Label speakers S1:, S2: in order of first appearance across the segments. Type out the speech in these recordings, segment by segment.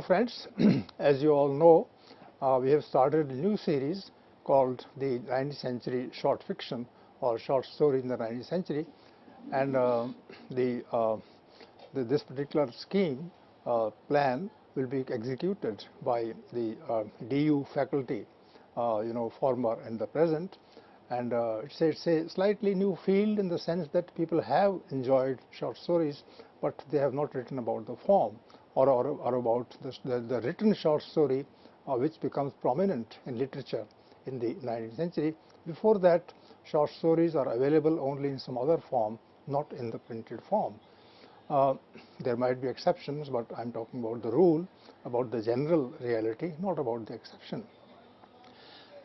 S1: friends, as you all know, we have started a new series called the 19th Century Short Fiction or Short Story in the 19th Century, and this particular scheme plan will be executed by the DU faculty, former and the present, and it's a slightly new field in the sense that people have enjoyed short stories, but they have not written about the form or about the written short story which becomes prominent in literature in the 19th century. Before that, short stories are available only in some other form, not in the printed form. There might be exceptions, but I'm talking about the rule, about the general reality, not about the exception.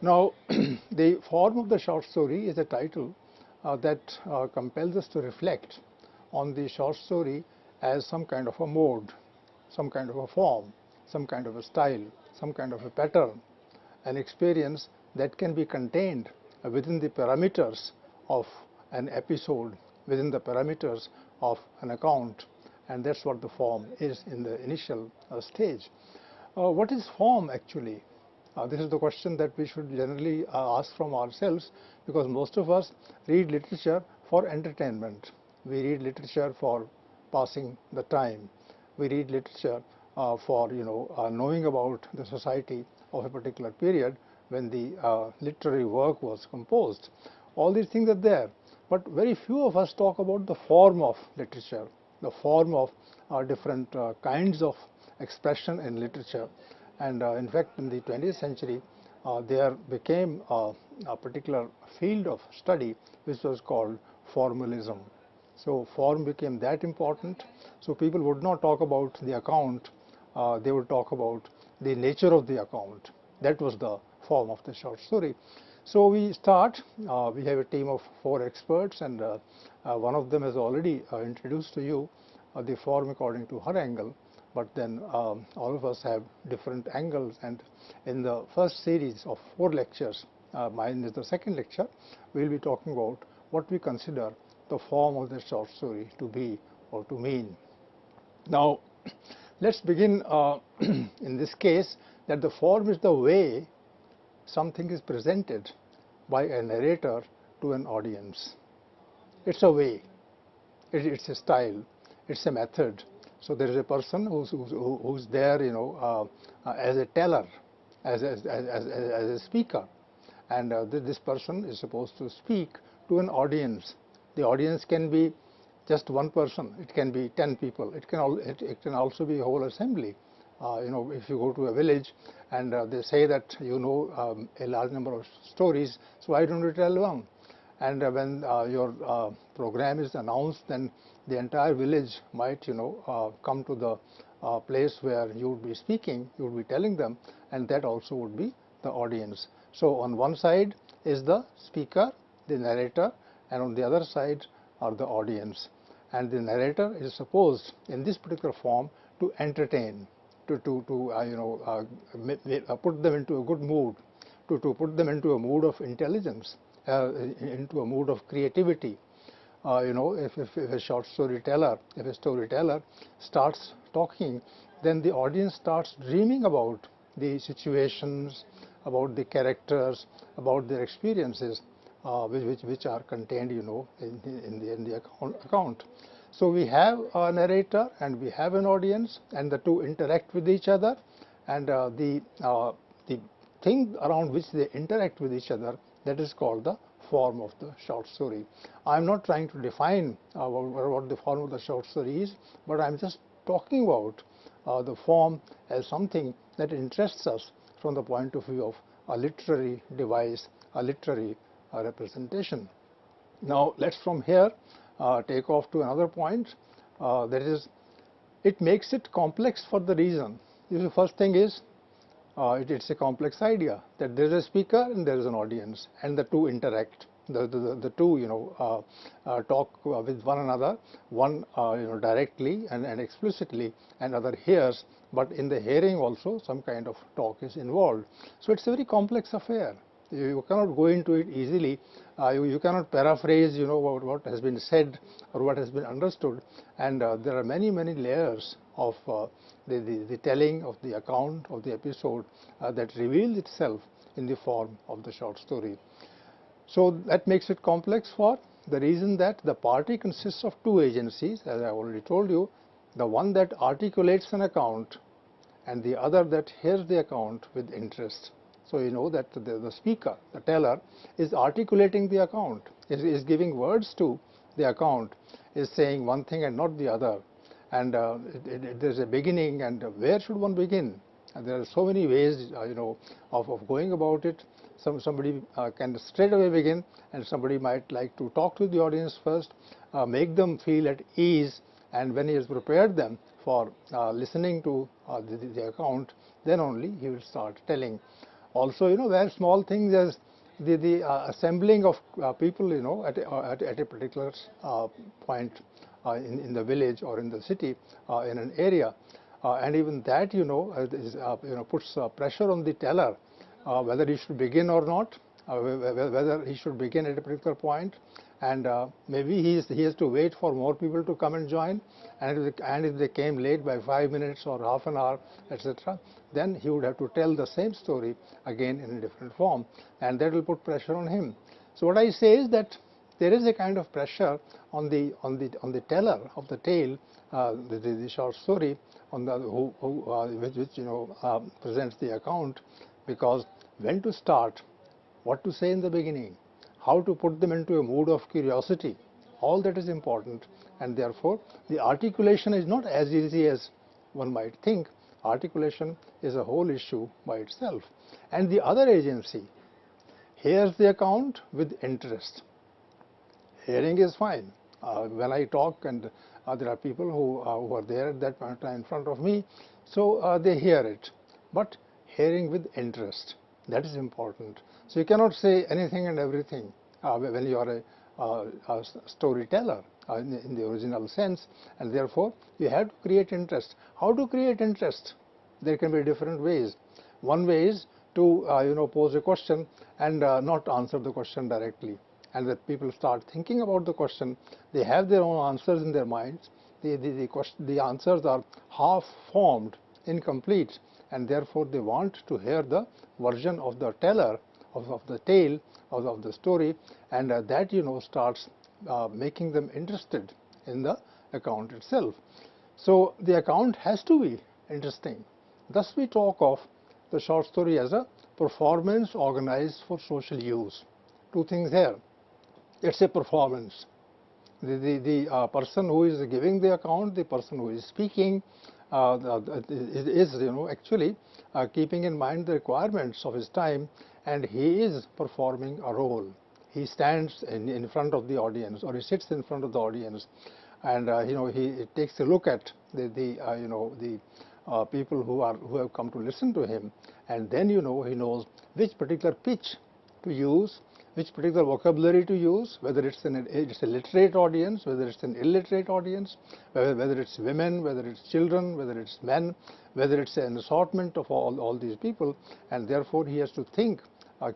S1: Now, the form of the short story is a title that compels us to reflect on the short story as some kind of a mode, some kind of a form, some kind of a style, some kind of a pattern, an experience that can be contained within the parameters of an episode, within the parameters of an account, and that's what the form is in the initial stage. What is form actually? This is the question that we should generally ask from ourselves, because most of us read literature for entertainment. We read literature for passing the time. We read literature for knowing about the society of a particular period when the literary work was composed. All these things are there, but very few of us talk about the form of literature, the form of different kinds of expression in literature. And in fact, in the 20th century, there became a particular field of study which was called formalism. So form became that important. So people would not talk about the account, they would talk about the nature of the account. That was the form of the short story. So we start, we have a team of 4 experts, and one of them has already introduced to you the form according to her angle, but then all of us have different angles, and in the first series of 4 lectures, mine is the second lecture, we will be talking about what we consider the form of the short story to be or to mean. Now, let's begin in this case that the form is the way something is presented by a narrator to an audience. It's a way, it's a style, it's a method. So there is a person who's there, as a teller, as a speaker, and this person is supposed to speak to an audience. The audience can be just one person, it can be 10 people, it can also be a whole assembly. If you go to a village and they say that a large number of stories, so why don't you tell one? And when your program is announced, then the entire village might come to the place where you would be speaking, you would be telling them, and that also would be the audience. So on one side is the speaker, the narrator, and on the other side are the audience. And the narrator is supposed in this particular form to entertain, to put them into a good mood, to put them into a mood of intelligence, into a mood of creativity. If a short storyteller, if a storyteller starts talking, then the audience starts dreaming about the situations, about the characters, about their experiences, which are contained, in the account. So we have a narrator and we have an audience, and the two interact with each other, and the thing around which they interact with each other, that is called the form of the short story. I'm not trying to define what the form of the short story is, but I'm just talking about the form as something that interests us from the point of view of a literary device, a literary representation. Now let's from here take off to another point, that is, it makes it complex for the reason. The first thing is it's a complex idea that there is a speaker and there is an audience, and the two interact. The two talk with one another, one directly and explicitly, and other hears, but in the hearing also some kind of talk is involved. So it's a very complex affair. You cannot go into it easily. You cannot paraphrase, what has been said or what has been understood. And there are many layers of the telling of the account of the episode that reveals itself in the form of the short story. So that makes it complex for the reason that the party consists of two agencies, as I already told you, the one that articulates an account and the other that hears the account with interest. So you know that the speaker, the teller, is articulating the account, is giving words to the account, is saying one thing and not the other. And there's a beginning, and where should one begin? And there are so many ways, of going about it. Somebody can straight away begin, and somebody might like to talk to the audience first, make them feel at ease, and when he has prepared them for listening to the account, then only he will start telling. Also, where small things as the assembling of people, at a particular point in the village or in the city, in an area, and even that, puts pressure on the teller, whether he should begin or not, whether he should begin at a particular point, and maybe he has to wait for more people to come and join, and if they came late by 5 minutes or half an hour, etc., then he would have to tell the same story again in a different form, and that will put pressure on him. So what I say is that there is a kind of pressure on the teller of the tale, the short story, on the which presents the account, because when to start, what to say in the beginning, how to put them into a mood of curiosity, all that is important. And therefore the articulation is not as easy as one might think. Articulation is a whole issue by itself. And the other agency hears the account with interest. Hearing is fine. When I talk, and there are people who are there at that point of time in front of me, so they hear it. But hearing with interest, that is important. So you cannot say anything and everything when you are a storyteller in the original sense, and therefore you have to create interest. How to create interest? There can be different ways. One way is to pose a question and not answer the question directly, and that people start thinking about the question. They have their own answers in their minds. The answers are half formed, incomplete, and therefore they want to hear the version of the teller of the tale, of the story, and that starts making them interested in the account itself. So the account has to be interesting. Thus we talk of the short story as a performance organized for social use. Two things here. It's a performance. The person who is giving the account, the person who is speaking, is actually keeping in mind the requirements of his time, and he is performing a role. He stands in front of the audience, or he sits in front of the audience, and he takes a look at the people who have come to listen to him, and then he knows which particular pitch to use, which particular vocabulary to use, whether it's a literate audience, whether it's an illiterate audience, whether it's women, whether it's children, whether it's men, whether it's an assortment of all these people, and therefore he has to think,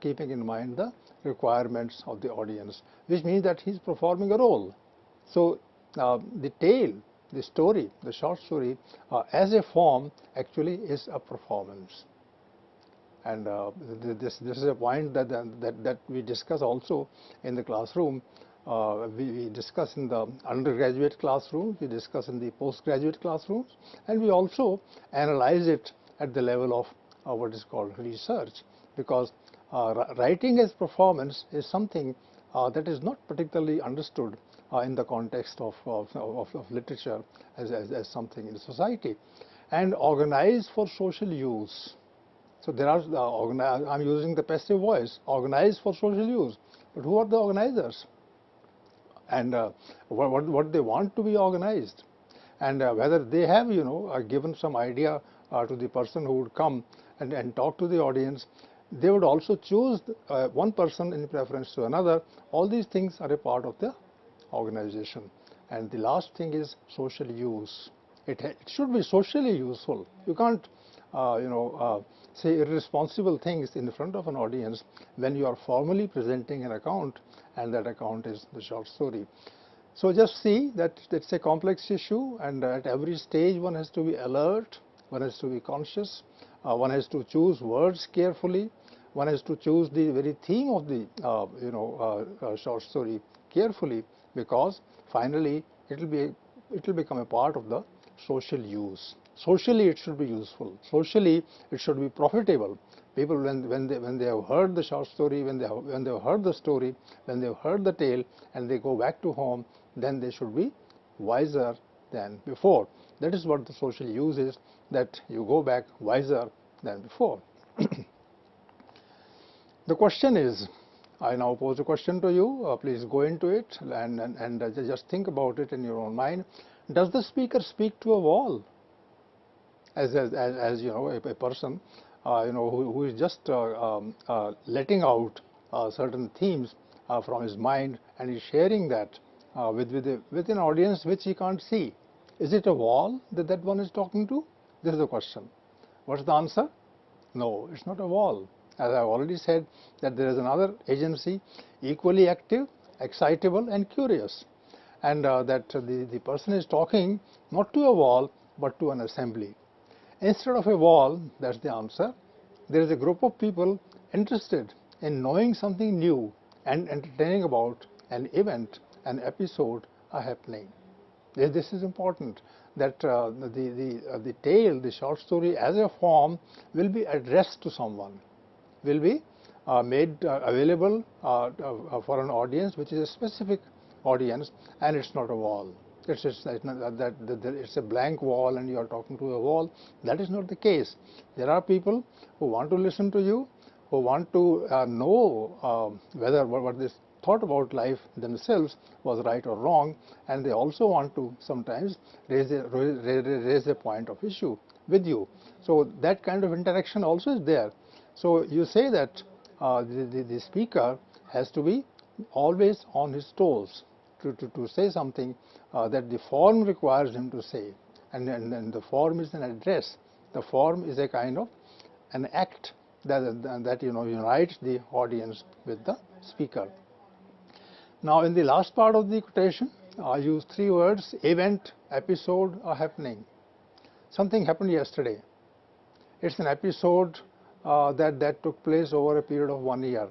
S1: keeping in mind the requirements of the audience, which means that he's performing a role. So the tale, the story, the short story, as a form, actually is a performance. And this is a point that we discuss also in the classroom. We discuss in the undergraduate classrooms, we discuss in the postgraduate classrooms, and we also analyze it at the level of what is called research, because writing as performance is something that is not particularly understood in the context of literature as something in society, and organized for social use. So there are I'm using the passive voice, organized for social use. But who are the organizers? And what they want to be organized? And whether they have, given some idea to the person who would come and talk to the audience. They would also choose one person in preference to another. All these things are a part of the organization. And the last thing is social use. It should be socially useful. You can't say irresponsible things in front of an audience when you are formally presenting an account, and that account is the short story. So just see that it's a complex issue, and at every stage one has to be alert, one has to be conscious, one has to choose words carefully, one has to choose the very theme of the short story carefully, because finally it will become a part of the social use. Socially it should be useful. Socially it should be profitable. People, when they have heard the short story, when they have heard the story, when they have heard the tale, and they go back to home, then they should be wiser than before. That is what the social use is, that you go back wiser than before. The question is, I now pose a question to you. Please go into it and just think about it in your own mind. Does the speaker speak to a wall? As you know, a person who is just letting out certain themes from his mind, and is sharing that with an audience which he can't see. Is it a wall that one is talking to? This is the question. What's the answer? No, it's not a wall. As I've already said, that there is another agency equally active, excitable, and curious, and that the person is talking not to a wall but to an assembly. Instead of a wall, that's the answer, there is a group of people interested in knowing something new and entertaining about an event, an episode, a happening. This is important, that the tale, the short story as a form, will be addressed to someone, will be made available for an audience which is a specific audience, and it's not a wall. It's a blank wall and you are talking to a wall. That is not the case. There are people who want to listen to you, who want to know whether what they thought about life themselves was right or wrong, and they also want to sometimes raise a point of issue with you. So that kind of interaction also is there. So you say that the speaker has to be always on his toes to say something that the form requires him to say, and the form is an address. The form is a kind of an act that unites the audience with the speaker. Now, in the last part of the quotation, I use three words: event, episode, or happening. Something happened yesterday. It's an episode that took place over a period of 1 year.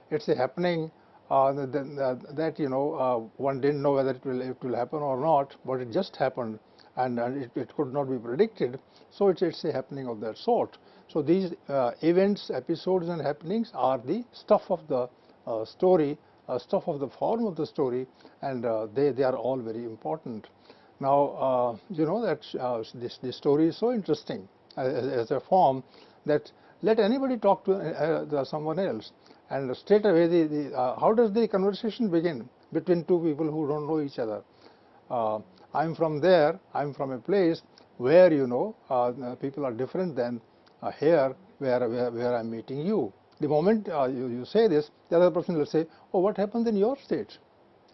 S1: It's a happening that one didn't know whether it will happen or not, but it just happened, and it could not be predicted. So it's a happening of that sort. So these events, episodes, and happenings are the stuff of the story, stuff of the form of the story, and they are all very important. Now that this story is so interesting as a form, that let anybody talk to someone else, and straight away how does the conversation begin between two people who don't know each other? I'm from there, I'm from a place where people are different than here where I'm meeting you. The moment you say this, the other person will say, oh, what happens in your state?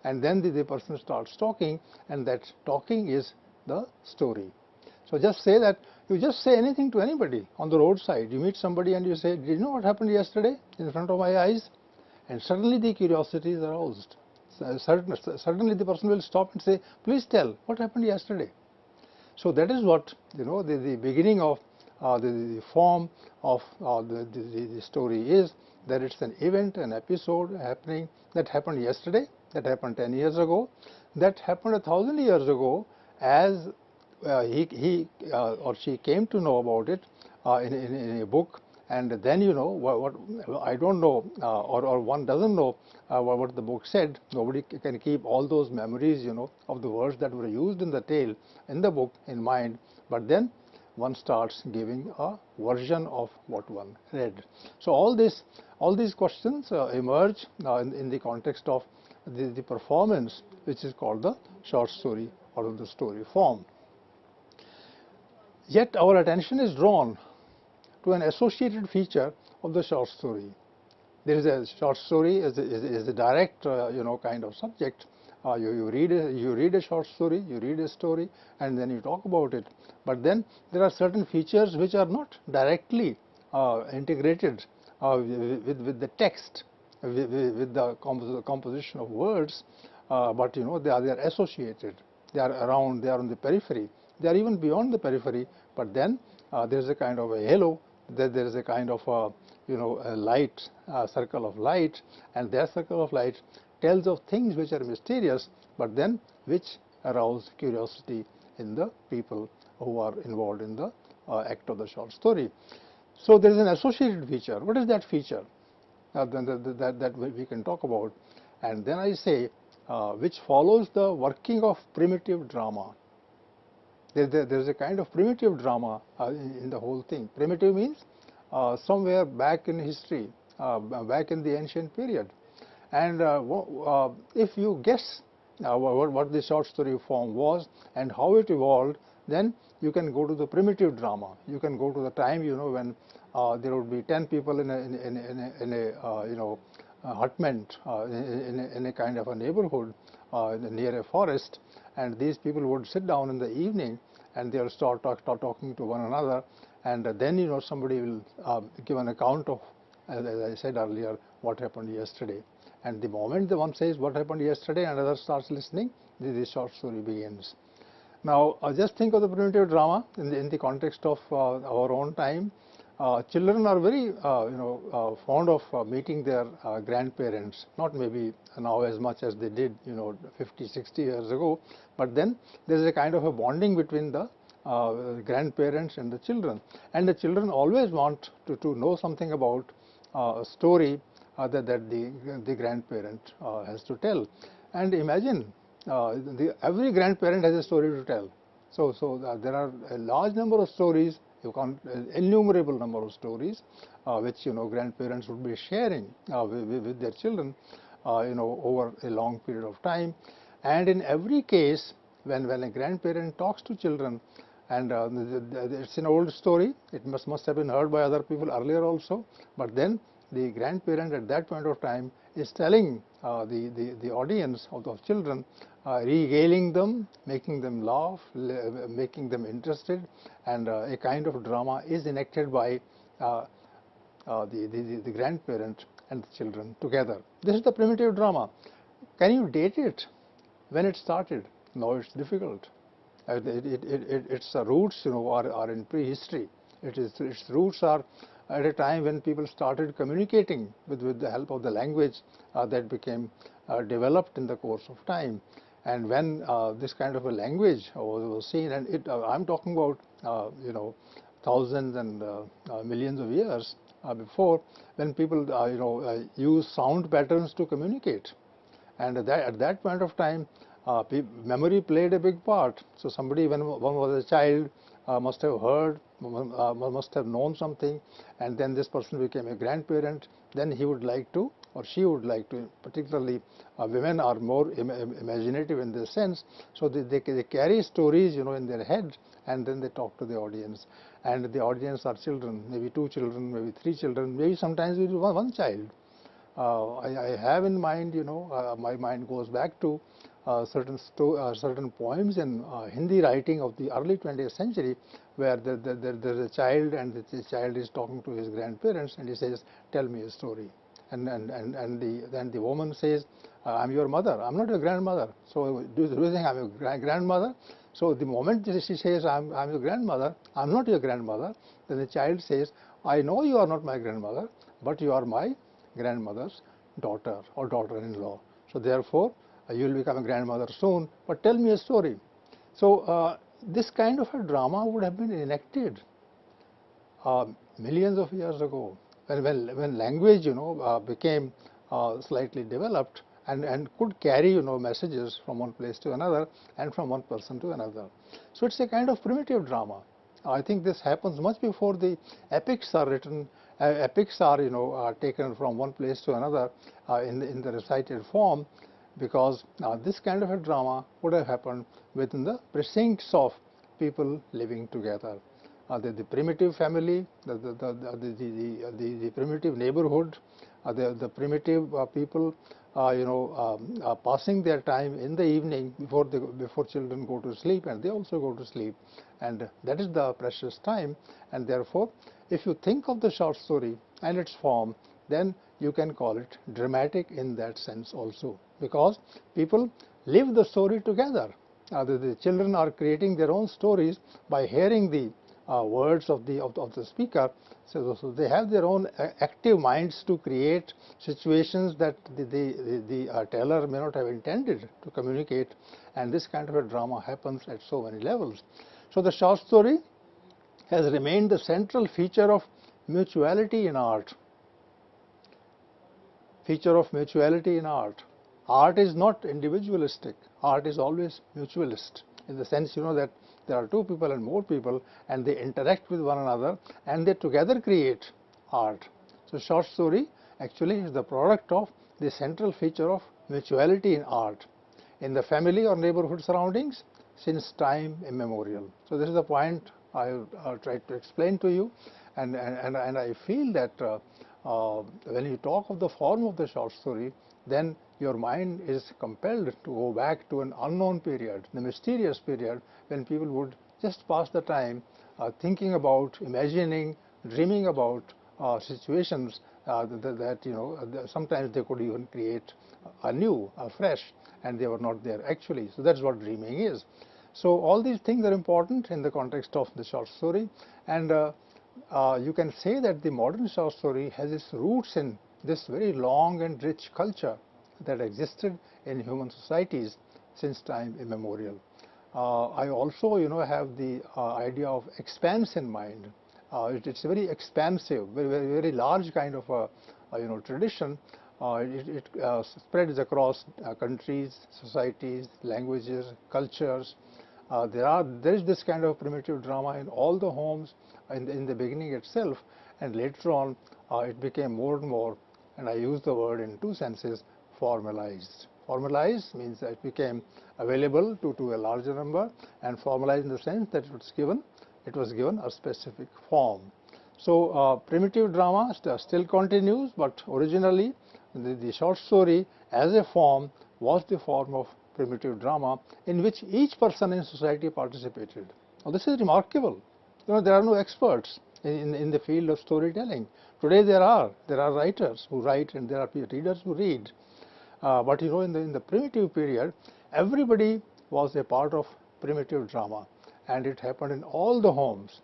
S1: And then the person starts talking, and that talking is the story. So just say that, you just say anything to anybody on the roadside. You meet somebody and you say, did you know what happened yesterday in front of my eyes? And suddenly the curiosity is aroused. Suddenly the person will stop and say, please tell, what happened yesterday? So that is what the beginning of the form of the story is, that it's an event, an episode, happening that happened yesterday, that happened 10 years ago, that happened 1,000 years ago, as he or she came to know about it in a book, and then what I don't know, or one doesn't know what the book said. Nobody can keep all those memories of the words that were used in the tale in the book in mind, but then one starts giving a version of what one read. So all these questions emerge in the context of the performance, which is called the short story or the story form. Yet our attention is drawn to an associated feature of the short story. There is a short story is a direct kind of subject, You read a short story, you read a story, and then you talk about it. But then there are certain features which are not directly integrated with the text, with the composition of words, but they are associated. They are around. They are on the periphery. They are even beyond the periphery. But then there is a kind of a halo. There is a kind of a light, circle of light, and that circle of light tells of things which are mysterious, but then which arouse curiosity in the people who are involved in the act of the short story. So there is an associated feature. What is that feature that we can talk about? And then I say which follows the working of primitive drama. There is a kind of primitive drama in the whole thing. Primitive means somewhere back in history, back in the ancient period. And if you guess what the short story form was and how it evolved, then you can go to the primitive drama. You can go to the time when there would be 10 people in a hutment in a kind of a neighborhood near a forest, and these people would sit down in the evening and they'll start talking to one another, and then somebody will give an account of, as I said earlier, what happened yesterday. And the moment the one says what happened yesterday and another starts listening, the short story begins. Now just think of the primitive drama in the context of our own time. Children are very fond of meeting their grandparents, not maybe now as much as they did 50, 60 years ago, but then there is a kind of a bonding between the grandparents and the children, and the children always want to know something about a story that the grandparent has to tell. And imagine every grandparent has a story to tell. So there are a large number of stories, innumerable number of stories which grandparents would be sharing with their children over a long period of time. And in every case, when a grandparent talks to children, and it's an old story, it must have been heard by other people earlier also, but then the grandparent at that point of time is telling the audience of children, regaling them, making them laugh, making them interested, and a kind of drama is enacted by the grandparent and the children together. This is the primitive drama. Can you date it when it started? No, it's difficult. Its roots are in prehistory. Its roots are at a time when people started communicating with the help of the language that became developed in the course of time. And when this kind of a language was seen, and I'm talking about thousands and millions of years before, when people use sound patterns to communicate, and at that point of time, memory played a big part. So somebody, when one was a child, must have heard, must have known something, and then this person became a grandparent. Then he would like to, or she would like to, particularly women are more imaginative in this sense, so they carry stories in their head, and then they talk to the audience. And the audience are children, maybe 2 children, maybe 3 children, maybe sometimes it is one child. I have in mind, my mind goes back to certain poems in Hindi writing of the early 20th century, where there's a child, and the child is talking to his grandparents, and he says, "Tell me a story." And then the woman says, "I'm your mother. I'm not your grandmother. So do you think I'm your grandmother?" So the moment she says, I'm your grandmother, I'm not your grandmother, then the child says, "I know you are not my grandmother, but you are my grandmother's daughter or daughter-in-law. So therefore, you will become a grandmother soon, but tell me a story." So this kind of a drama would have been enacted millions of years ago, when language became slightly developed and could carry messages from one place to another and from one person to another. So it's a kind of primitive drama. I think this happens much before the epics are written. Epics are taken from one place to another in the recited form, because this kind of a drama would have happened within the precincts of people living together. The primitive family, the primitive neighborhood, The primitive people, passing their time in the evening before children go to sleep, and they also go to sleep, and that is the precious time. And therefore, if you think of the short story and its form, then you can call it dramatic in that sense also, because people live the story together. The children are creating their own stories by hearing the words of the speaker. So they have their own active minds to create situations that the teller may not have intended to communicate, and this kind of a drama happens at so many levels. So the short story has remained the central feature of mutuality in art. Feature of mutuality in art. Art is not individualistic. Art is always mutualist, in the sense, that there are two people and more people, and they interact with one another, and they together create art. So short story actually is the product of the central feature of mutuality in art, in the family or neighborhood surroundings, since time immemorial. So this is the point I tried to explain to you, and I feel that when you talk of the form of the short story, then your mind is compelled to go back to an unknown period, the mysterious period, when people would just pass the time thinking about, imagining, dreaming about situations that sometimes they could even create anew, afresh, and they were not there actually. So that's what dreaming is. So all these things are important in the context of the short story, and you can say that the modern short story has its roots in this very long and rich culture that existed in human societies since time immemorial. I also, have the idea of expanse in mind. It's a very expansive, very large kind of a tradition. It spreads across countries, societies, languages, cultures. There is this kind of primitive drama in all the homes in the beginning itself, and later on it became more and more, and I use the word in two senses, formalized. Formalized means that it became available to a larger number, and formalized in the sense that it was given a specific form. So primitive drama still continues, but originally the short story as a form was the form of primitive drama in which each person in society participated. Now this is remarkable. There are no experts in the field of storytelling. Today there are writers who write, and there are readers who read. But in the primitive period, everybody was a part of primitive drama, and it happened in all the homes,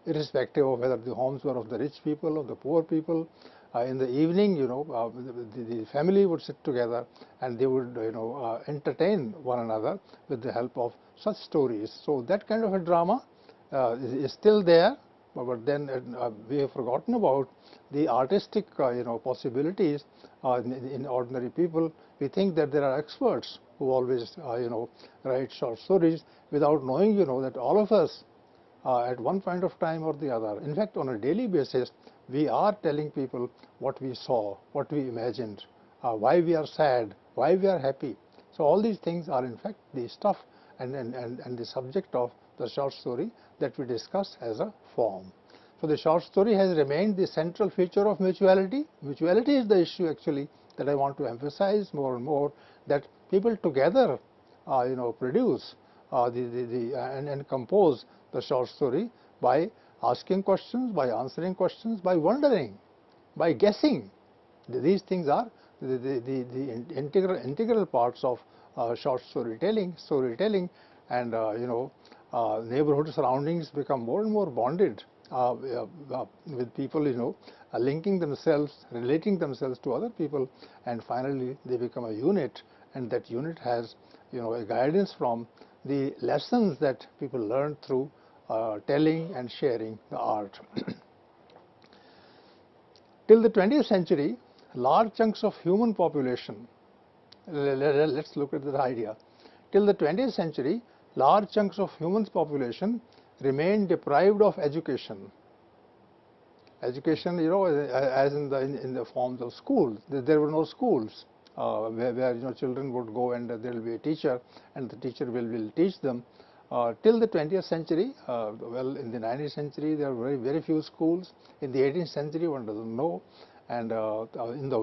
S1: irrespective of whether the homes were of the rich people or the poor people. In the evening, the family would sit together, and they would, entertain one another with the help of such stories. So that kind of a drama is still there, but then we have forgotten about the artistic, possibilities in ordinary people. We think that there are experts who always, write short stories without knowing, that all of us at one point of time or the other, in fact, on a daily basis, we are telling people what we saw, what we imagined, why we are sad, why we are happy. So all these things are in fact the stuff and the subject of the short story that we discuss as a form. So the short story has remained the central feature of mutuality. Mutuality is the issue actually that I want to emphasize more and more, that people together produce and compose the short story by asking questions, by answering questions, by wondering, by guessing. These things are the integral parts of short storytelling, and neighborhood surroundings become more and more bonded with people, linking themselves, relating themselves to other people, and finally they become a unit, and that unit has, a guidance from the lessons that people learn through telling and sharing the art. Till the 20th century, large chunks of human population, let's look at that idea. Till the 20th century, large chunks of human population remained deprived of education. Education, as in the forms of schools. There were no schools where children would go, and there will be a teacher, and the teacher will teach them. Till the 20th century, in the 19th century there were very few schools. In the 18th century, one doesn't know. And in the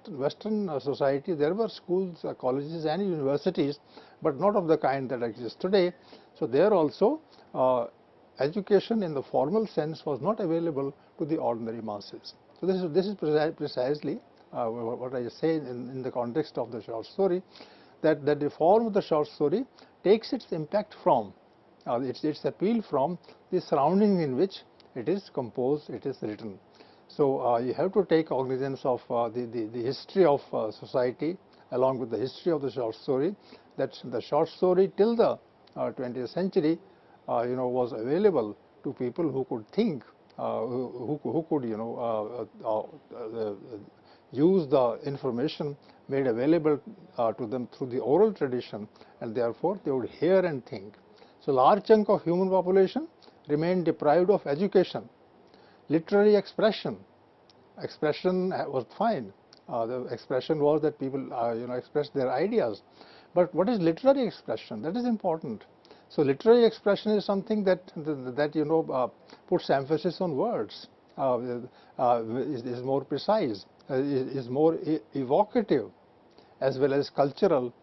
S1: Western society, there were schools, colleges, and universities, but not of the kind that exists today. So there also, education in the formal sense was not available to the ordinary masses. So this is precisely what I say in the context of the short story, that the form of the short story takes its impact from, its appeal from the surrounding in which it is composed, it is written. So you have to take cognizance of the history of society along with the history of the short story. That the short story till the 20th century, was available to people who could think, who could, use the information made available to them through the oral tradition, and therefore they would hear and think. So large chunk of human population remained deprived of education. Literary expression was fine. The expression was that people expressed their ideas. But what is literary expression? That is important. So literary expression is something that puts emphasis on words, is more precise, is more evocative, as well as cultural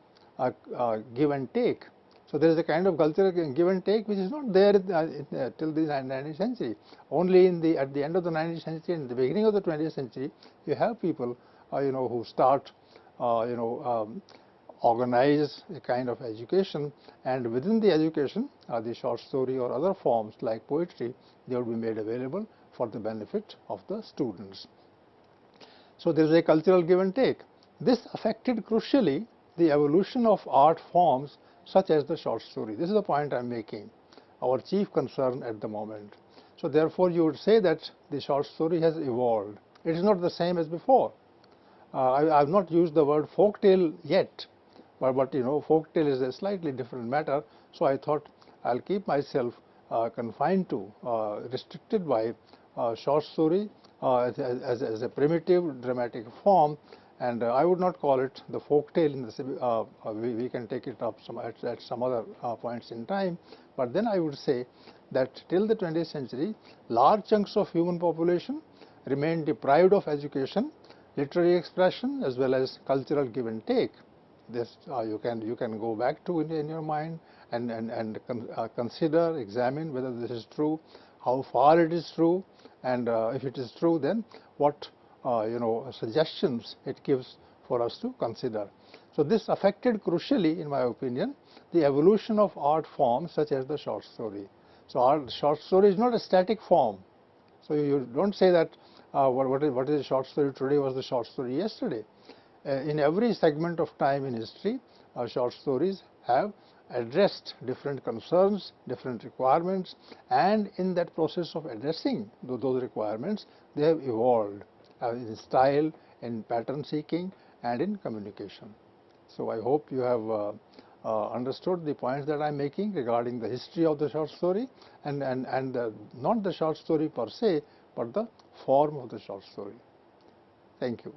S1: give and take. So there is a kind of cultural give and take which is not there till the 19th century. Only at the end of the 19th century and the beginning of the 20th century, you have people who start organize a kind of education, and within the education, the short story or other forms like poetry, they will be made available for the benefit of the students. So there is a cultural give and take. This affected crucially the evolution of art forms such as the short story. This is the point I'm making, our chief concern at the moment. So therefore you would say that the short story has evolved. It is not the same as before. I have not used the word folk tale yet, but folk tale is a slightly different matter. So I thought I'll keep myself confined to, restricted by short story as a primitive dramatic form, and I would not call it the folk tale. We can take it up at some other points in time, but then I would say that till the 20th century, large chunks of human population remained deprived of education, literary expression, as well as cultural give and take. This you can go back to in your mind and consider, examine whether this is true, how far it is true, and if it is true, then what suggestions it gives for us to consider. So this affected crucially, in my opinion, the evolution of art forms such as the short story. So short story is not a static form. So you don't say that what is a short story today was the short story yesterday. In every segment of time in history, short stories have addressed different concerns, different requirements, and in that process of addressing those requirements, they have evolved in style, in pattern seeking, and in communication. So I hope you have understood the points that I'm making regarding the history of the short story, and not the short story per se, but the form of the short story. Thank you.